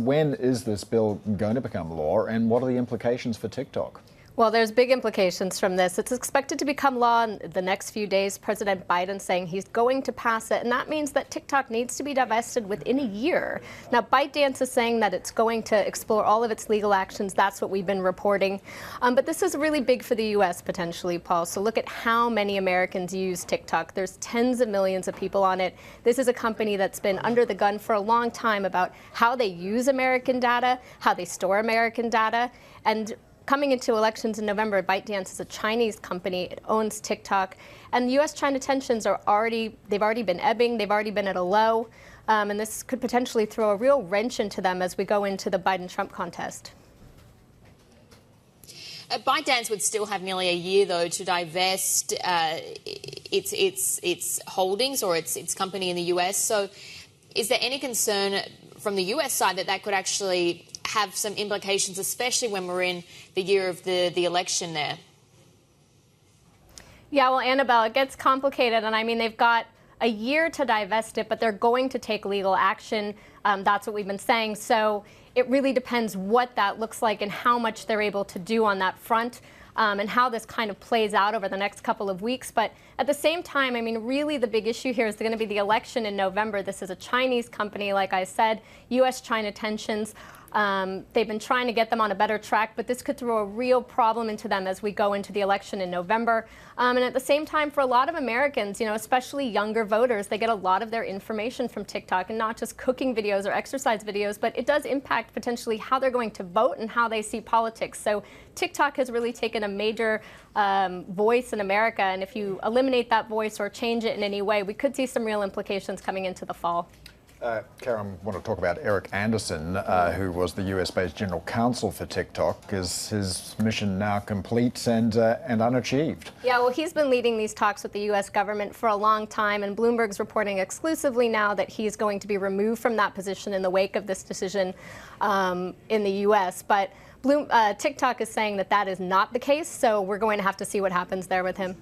When is this bill going to become law, and what are the implications for TikTok? Well, there's big implications from this. It's expected to become law in the next few days. President Biden saying he's going to pass it, and that means that TikTok needs to be divested within a year. Now, ByteDance is saying that it's going to explore all of its legal actions. That's what we've been reporting. But this is really big for the U.S. potentially, Paul. So look at how many Americans use TikTok. There's tens of millions of people on it. This is a company that's been under the gun for a long time about how they use American data, how they store American data, and coming into elections in November, ByteDance is a Chinese company. It owns TikTok. And U.S.-China tensions they've already been ebbing. They've already been at a low. And this could potentially throw a real wrench into them as we go into the Biden-Trump contest. ByteDance would still have nearly a year, though, to divest its holdings or its company in the U.S. So is there any concern from the U.S. side that could actually have some implications, especially when we're in the year of the election there? Yeah, well, Annabelle, it gets complicated. And I mean, they've got a year to divest it, but they're going to take legal action. That's what we've been saying. So it really depends what that looks like and how much they're able to do on that front. And how this kind of plays out over the next couple of weeks. But at the same time, I mean, really the big issue here is going to be the election in November. This is a Chinese company, like I said, U.S.-China tensions. They've been trying to get them on a better track, but this could throw a real problem into them as we go into the election in November. And at the same time, for a lot of Americans, you know, especially younger voters, they get a lot of their information from TikTok, and not just cooking videos or exercise videos, but it does impact potentially how they're going to vote and how they see politics. So TikTok has really taken a major voice in America, and if you eliminate that voice or change it in any way, we could see some real implications coming into the fall. Karen, I want to talk about Eric Anderson, who was the US-based general counsel for TikTok. Is his mission now complete and unachieved? Yeah, well, he's been leading these talks with the U.S. government for a long time, and Bloomberg's reporting exclusively now that he's going to be removed from that position in the wake of this decision in the U.S. But TikTok is saying that is not the case, so we're going to have to see what happens there with him.